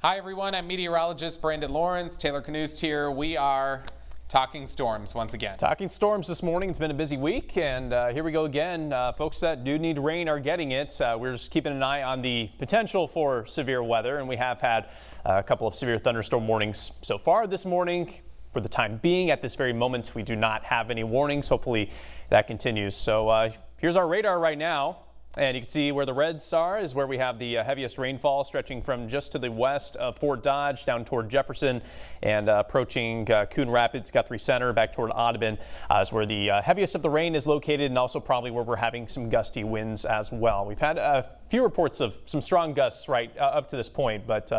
Hi everyone, I'm meteorologist Brandon Lawrence. Taylor Kanost here. We are talking storms once again. Talking storms this morning. It's been a busy week, and here we go again. Folks that do need rain are getting it. We're just keeping an eye on the potential for severe weather, and we have had a couple of severe thunderstorm warnings so far this morning. For the time being, at this very moment, we do not have any warnings. Hopefully that continues. So here's our radar right now. And you can see where the reds are is where we have the heaviest rainfall, stretching from just to the west of Fort Dodge down toward Jefferson and approaching Coon Rapids, Guthrie Center, back toward Audubon is where the heaviest of the rain is located, and also probably where we're having some gusty winds as well. We've had a few reports of some strong gusts right up to this point, but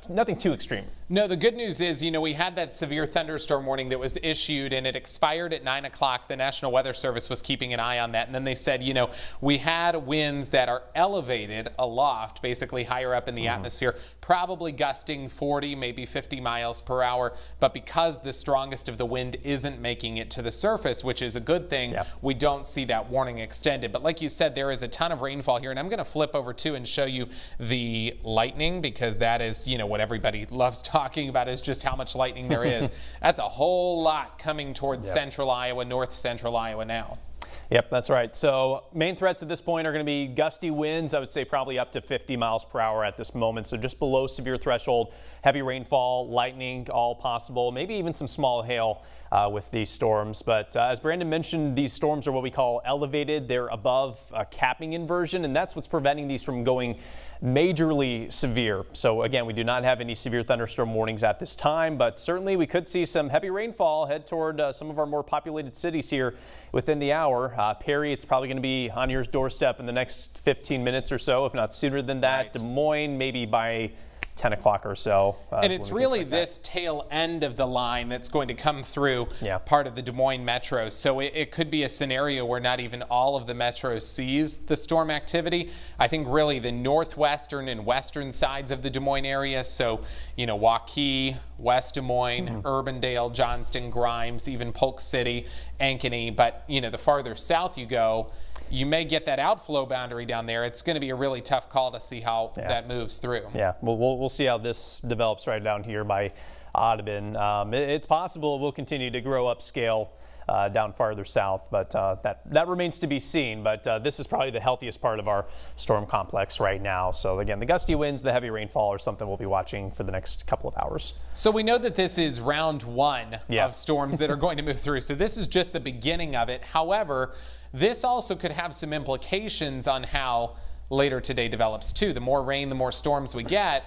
nothing too extreme. No, the good news is, we had that severe thunderstorm warning that was issued and it expired at 9 o'clock. The National Weather Service was keeping an eye on that. And then they said, we had winds that are elevated aloft, basically higher up in the atmosphere, probably gusting 40, maybe 50 miles per hour. But because the strongest of the wind isn't making it to the surface, which is a good thing, we don't see that warning extended. But like you said, there is a ton of rainfall here. And I'm going to flip over too and show you the lightning, because that is, what everybody loves talking about is just how much lightning there is. That's a whole lot coming towards central Iowa, north central Iowa now. Yep, that's right. So main threats at this point are going to be gusty winds. I would say probably up to 50 miles per hour at this moment. So just below severe threshold, heavy rainfall, lightning, all possible, maybe even some small hail with these storms. But as Brandon mentioned, these storms are what we call elevated. They're above a capping inversion, and that's what's preventing these from going majorly severe. So again, we do not have any severe thunderstorm warnings at this time, but certainly we could see some heavy rainfall head toward some of our more populated cities here within the hour. Perry, it's probably going to be on your doorstep in the next 15 minutes or so, if not sooner than that. Right. Des Moines, maybe by 10 o'clock or so. And it's really this tail end of the line that's going to come through part of the Des Moines metro. So it could be a scenario where not even all of the metro sees the storm activity. I think really the northwestern and western sides of the Des Moines area. So, Waukee, West Des Moines, Urbandale, Johnston, Grimes, even Polk City, Ankeny. But, the farther south you go, you may get that outflow boundary down there. It's going to be a really tough call to see how that moves through. Yeah, we'll see how this develops right down here by Audubon. It's possible we'll continue to grow upscale down farther south, but that remains to be seen. But this is probably the healthiest part of our storm complex right now. So again, the gusty winds, the heavy rainfall are something we'll be watching for the next couple of hours. So we know that this is round one of storms that are going to move through. So this is just the beginning of it. However, this also could have some implications on how later today develops too. The more rain, the more storms we get.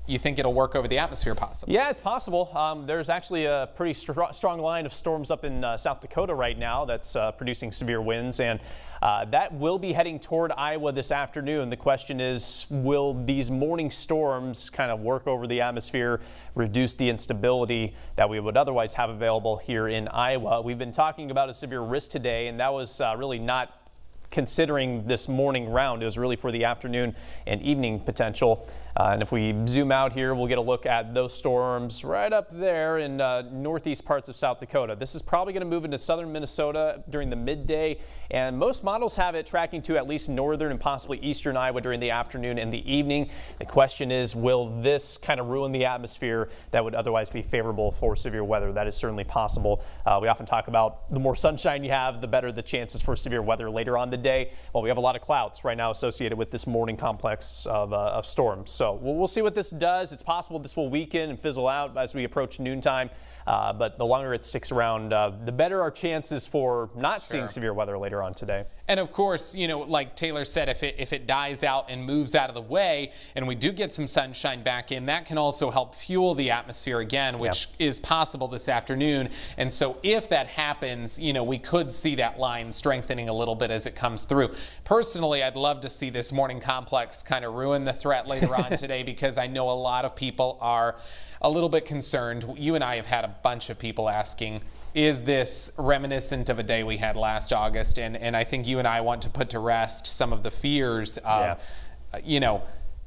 You think it'll work over the atmosphere possibly? Yeah, it's possible. There's actually a pretty strong line of storms up in South Dakota right now that's producing severe winds, and that will be heading toward Iowa this afternoon. The question is, will these morning storms kind of work over the atmosphere, reduce the instability that we would otherwise have available here in Iowa? We've been talking about a severe risk today, and that was really not considering this morning round. It was really for the afternoon and evening potential. And if we zoom out here, we'll get a look at those storms right up there in northeast parts of South Dakota. This is probably going to move into southern Minnesota during the midday, and most models have it tracking to at least northern and possibly eastern Iowa during the afternoon and the evening. The question is, will this kind of ruin the atmosphere that would otherwise be favorable for severe weather? That is certainly possible. We often talk about the more sunshine you have, the better the chances for severe weather later on the day. Well, we have a lot of clouds right now associated with this morning complex of storms. So we'll see what this does. It's possible this will weaken and fizzle out as we approach noontime. But the longer it sticks around, the better our chances for not seeing severe weather later on today. And of course, like Taylor said, if it dies out and moves out of the way and we do get some sunshine back in, that can also help fuel the atmosphere again, which is possible this afternoon. And so if that happens, we could see that line strengthening a little bit as it comes through. Personally, I'd love to see this morning complex kind of ruin the threat later on today, because I know a lot of people are a little bit concerned. You and I have had a bunch of people asking, is this reminiscent of a day we had last August? And I think you and I want to put to rest some of the fears of,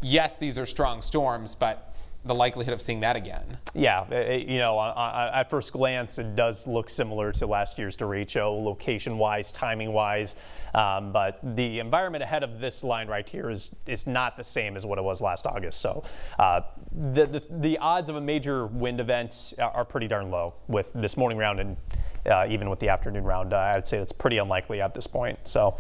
yes, these are strong storms, but the likelihood of seeing that again. Yeah, at first glance, it does look similar to last year's derecho, location-wise, timing-wise. But the environment ahead of this line right here is not the same as what it was last August. So the odds of a major wind event are pretty darn low with this morning round and even with the afternoon round. I'd say it's pretty unlikely at this point. So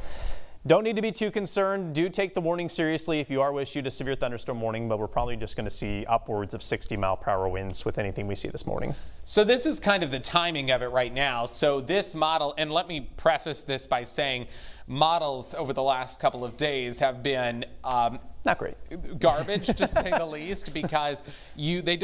don't need to be too concerned. Do take the warning seriously if you are issued a severe thunderstorm warning, but we're probably just going to see upwards of 60-mile-per-hour winds with anything we see this morning. So this is kind of the timing of it right now. So this model, and let me preface this by saying models over the last couple of days have been not great. Garbage, to say the least, because they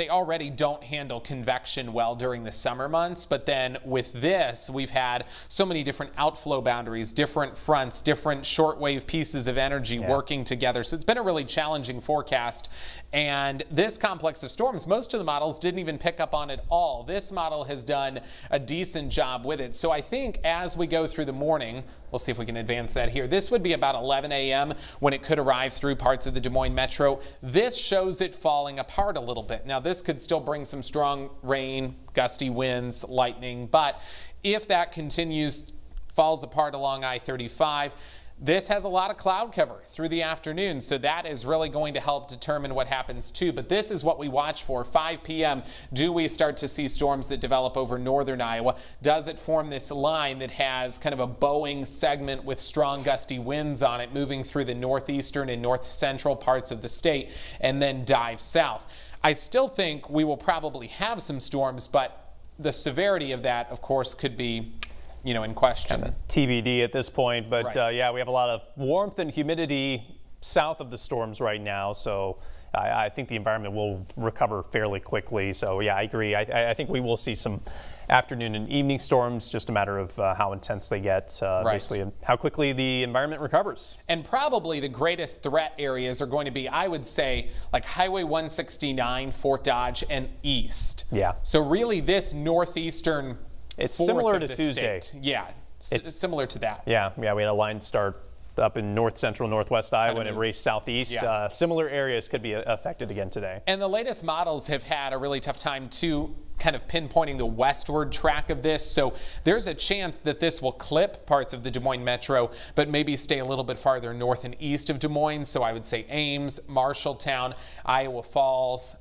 already don't handle convection well during the summer months. But then with this, we've had so many different outflow boundaries, different fronts, different shortwave pieces of energy working together. So it's been a really challenging forecast. And this complex of storms, most of the models didn't even pick up on it all. This model has done a decent job with it. So I think as we go through the morning, we'll see if we can advance that here. This would be about 11 a.m. when it could arrive through parts of the Des Moines metro. This shows it falling apart a little bit. Now, this could still bring some strong rain, gusty winds, lightning, but if that continues, falls apart along I-35, this has a lot of cloud cover through the afternoon, so that is really going to help determine what happens too. But this is what we watch for. 5 p.m. Do we start to see storms that develop over northern Iowa? Does it form this line that has kind of a bowing segment with strong gusty winds on it moving through the northeastern and north central parts of the state and then dive south? I still think we will probably have some storms, but the severity of that, of course, could be in question. Kind of TBD at this point, but right. we have a lot of warmth and humidity south of the storms right now, so I think the environment will recover fairly quickly. So yeah, I agree. I think we will see some afternoon and evening storms, just a matter of how intense they get, basically, and how quickly the environment recovers. And probably the greatest threat areas are going to be, I would say, like Highway 169, Fort Dodge, and east. Yeah. So really this northeastern It's similar to Tuesday. State. Yeah, it's similar to that. Yeah, we had a line start up in north central, northwest Iowa, and it raced southeast. Yeah. Similar areas could be affected again today. And the latest models have had a really tough time too, kind of pinpointing the westward track of this. So there's a chance that this will clip parts of the Des Moines metro, but maybe stay a little bit farther north and east of Des Moines. So I would say Ames, Marshalltown, Iowa Falls.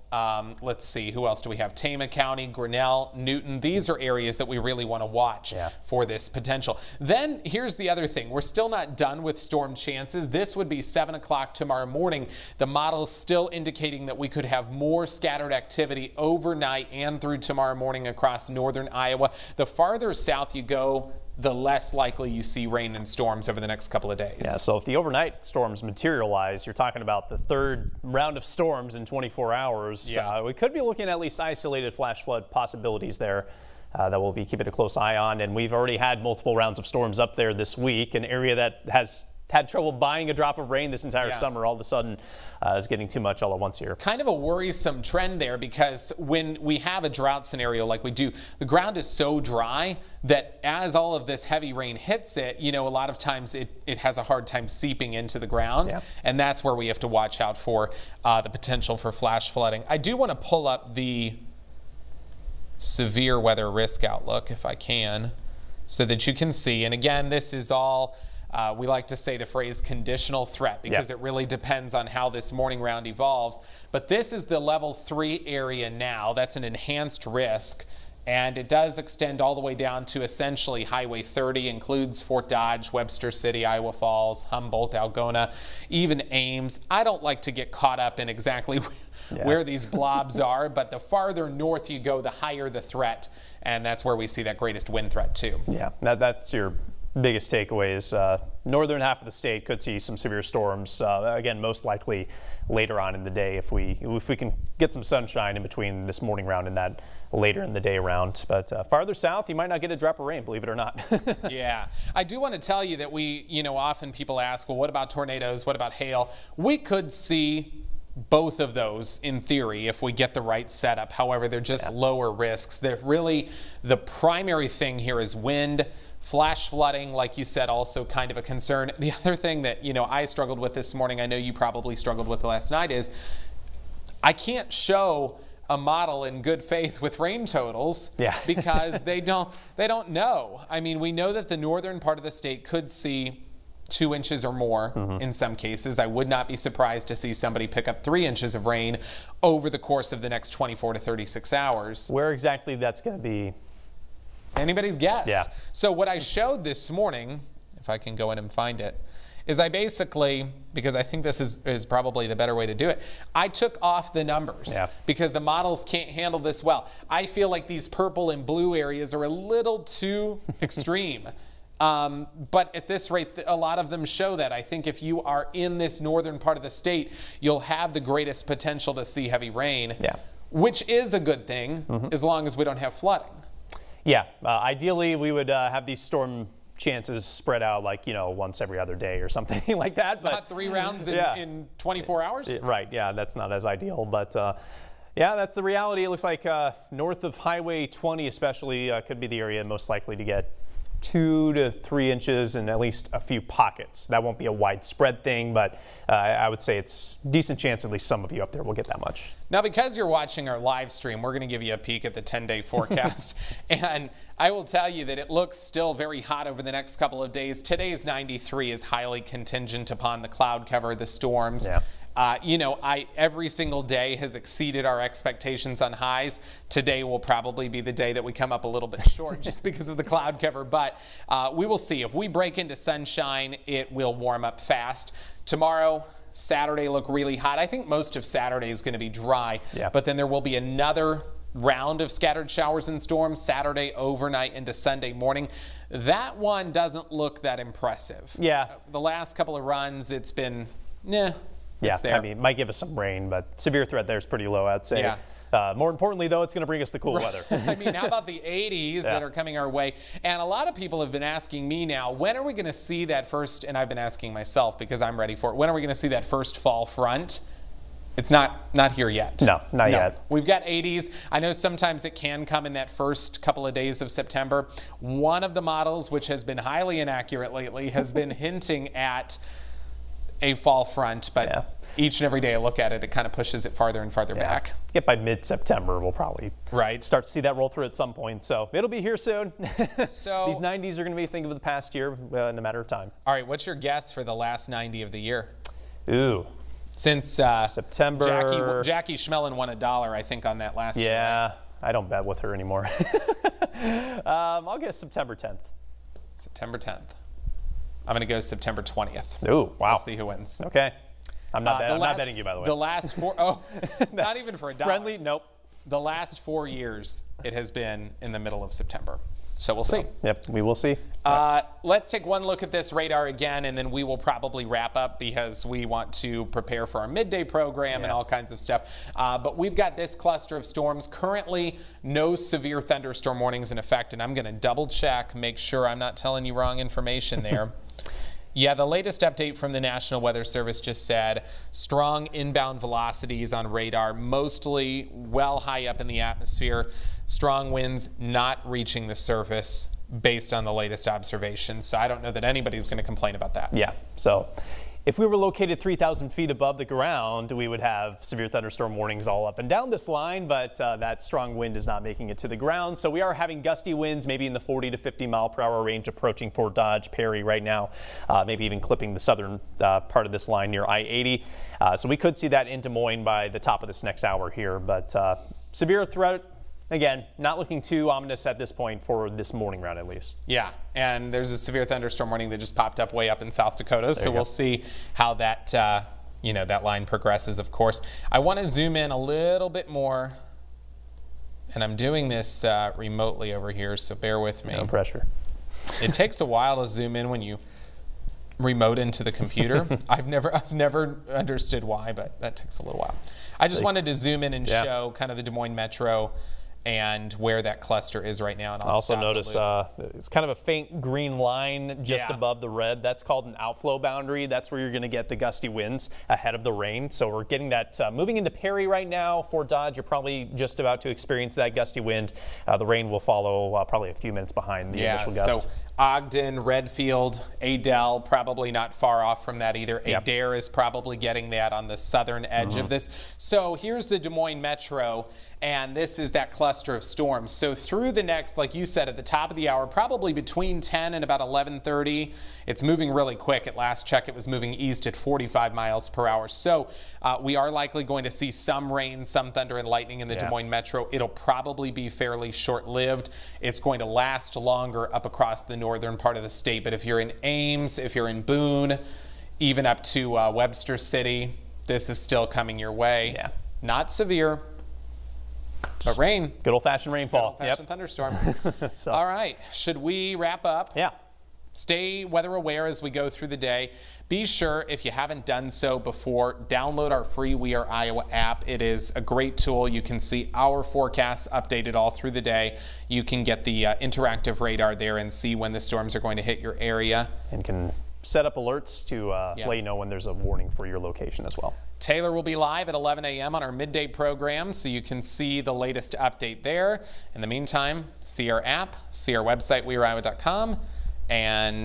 Let's see, who else do we have? Tama County, Grinnell, Newton. These are areas that we really want to watch for this potential. Then here's the other thing. We're still not done with storm chances. This would be 7 o'clock tomorrow morning. The model's still indicating that we could have more scattered activity overnight and through tomorrow morning across northern Iowa. The farther south you go, the less likely you see rain and storms over the next couple of days. Yeah, so if the overnight storms materialize, you're talking about the third round of storms in 24 hours. Yeah. We could be looking at least isolated flash flood possibilities there that we'll be keeping a close eye on. And we've already had multiple rounds of storms up there this week, an area that has had trouble buying a drop of rain this entire summer, all of a sudden is getting too much all at once here. Kind of a worrisome trend there, because when we have a drought scenario like we do, the ground is so dry that as all of this heavy rain hits it, a lot of times it has a hard time seeping into the ground. Yeah. And that's where we have to watch out for the potential for flash flooding. I do want to pull up the severe weather risk outlook if I can, so that you can see. And again, this is all we like to say the phrase conditional threat, because it really depends on how this morning round evolves. But this is the level 3 area now. That's an enhanced risk. And it does extend all the way down to essentially Highway 30, includes Fort Dodge, Webster City, Iowa Falls, Humboldt, Algona, even Ames. I don't like to get caught up in exactly where these blobs are, but the farther north you go, the higher the threat. And that's where we see that greatest wind threat too. Yeah, that's your biggest takeaway is northern half of the state could see some severe storms. Again, most likely later on in the day if we can get some sunshine in between this morning round and that later in the day round. But farther south, you might not get a drop of rain, believe it or not. Yeah, I do want to tell you that often people ask, well, what about tornadoes? What about hail? We could see both of those in theory if we get the right setup. However, they're just lower risks. They're really, the primary thing here is wind. Flash flooding, like you said, also kind of a concern. The other thing that, I struggled with this morning, I know you probably struggled with last night, is I can't show a model in good faith with rain totals because they don't know. I mean, we know that the northern part of the state could see 2 inches or more in some cases. I would not be surprised to see somebody pick up 3 inches of rain over the course of the next 24 to 36 hours. Where exactly that's going to be? Anybody's guess. Yeah. So what I showed this morning, if I can go in and find it, is I basically, because I think this is probably the better way to do it, I took off the numbers because the models can't handle this well. I feel like these purple and blue areas are a little too extreme. But at this rate, a lot of them show that. I think if you are in this northern part of the state, you'll have the greatest potential to see heavy rain, which is a good thing as long as we don't have flooding. Yeah, ideally we would have these storm chances spread out like, once every other day or something like that. But not 3 rounds in 24 hours? Right, yeah, that's not as ideal. But yeah, that's the reality. It looks like north of Highway 20 especially could be the area most likely to get 2 to 3 inches in at least a few pockets. That won't be a widespread thing, but I would say it's a decent chance at least some of you up there will get that much. Now, because you're watching our live stream, we're going to give you a peek at the 10-day forecast. And I will tell you that it looks still very hot over the next couple of days. Today's 93 is highly contingent upon the cloud cover, the storms. Every single day has exceeded our expectations on highs. Today will probably be the day that we come up a little bit short just because of the cloud cover, but we will see. If we break into sunshine, it will warm up fast. Tomorrow, Saturday, look really hot. I think most of Saturday is going to be dry, but then there will be another round of scattered showers and storms Saturday overnight into Sunday morning. That one doesn't look that impressive. The last couple of runs, it's been, I mean, it might give us some rain, but severe threat there is pretty low, I'd say. More importantly, though, it's going to bring us the cool weather. I mean, how about the 80s that are coming our way? And a lot of people have been asking me now, when are we going to see that first, and I've been asking myself because I'm ready for it, when are we going to see that first fall front? It's not here yet. No, not yet. We've got 80s. I know sometimes it can come in that first couple of days of September. One of the models, which has been highly inaccurate lately, has been hinting at a fall front, but each and every day I look at it, it kind of pushes it farther and farther back. Get by mid-September, we'll probably start to see that roll through at some point. So it'll be here soon. So these 90s are going to be a thing of the past year in a matter of time. All right, what's your guess for the last 90 of the year? Ooh. Since September. Jackie Schmelin won $1, I think, on that last year. Yeah, I don't bet with her anymore. I'll guess September 10th. September 10th. I'm going to go September 20th. Ooh, wow. We'll see who wins. Okay. I'm not betting you, by the way. The last four, not even for $1. Friendly? Nope. The last 4 years, it has been in the middle of September. So we'll see. Yep, we will see. Let's take one look at this radar again, and then we will probably wrap up because we want to prepare for our midday program and all kinds of stuff. But we've got this cluster of storms. Currently, no severe thunderstorm warnings in effect, and I'm going to double check, make sure I'm not telling you wrong information there. Yeah, the latest update from the National Weather Service just said strong inbound velocities on radar, mostly well high up in the atmosphere. Strong winds not reaching the surface based on the latest observations. So I don't know that anybody's going to complain about that. Yeah, so if we were located 3,000 feet above the ground, we would have severe thunderstorm warnings all up and down this line, but that strong wind is not making it to the ground. So we are having gusty winds, maybe in the 40 to 50 mile per hour range, approaching Fort Dodge, Perry right now, maybe even clipping the southern part of this line near I-80. So we could see that in Des Moines by the top of this next hour here, but severe threat. Again, not looking too ominous at this point for this morning round at least. Yeah, and there's a severe thunderstorm warning that just popped up way up in South Dakota, so we'll see how that that line progresses, of course. I want to zoom in a little bit more, and I'm doing this remotely over here, so bear with me. No pressure. It takes a while to zoom in when you remote into the computer. I've never understood why, but that takes a little while. I just wanted to zoom in and show kind of the Des Moines Metro and where that cluster is right now. And I'll also notice it's kind of a faint green line just above the red. That's called an outflow boundary. That's where you're going to get the gusty winds ahead of the rain. So we're getting that moving into Perry right now. Fort Dodge, you're probably just about to experience that gusty wind. The rain will follow probably a few minutes behind the initial gust. So Ogden, Redfield, Adel, probably not far off from that either. Yep. Adair is probably getting that on the southern edge of this. So here's the Des Moines Metro, and this is that cluster of storms. So through the next, like you said, at the top of the hour, probably between 10 and about 11:30, it's moving really quick. At last check, it was moving east at 45 miles per hour. So we are likely going to see some rain, some thunder and lightning in the Des Moines Metro. It'll probably be fairly short-lived. It's going to last longer up across the northern part of the state. But if you're in Ames, if you're in Boone, even up to Webster City, this is still coming your way. Yeah. Not severe. But rain. Good old-fashioned rainfall. Good old-fashioned thunderstorm. So, All right. Should we wrap up? yeah. Stay weather aware as we go through the day. Be sure, if you haven't done so before, download our free We Are Iowa app. It is a great tool. You can see our forecasts updated all through the day. You can get the interactive radar there and see when the storms are going to hit your area. And can set up alerts to let you know when there's a warning for your location as well. Taylor will be live at 11 a.m. on our midday program, so you can see the latest update there. In the meantime, see our app, see our website, weareiowa.com, and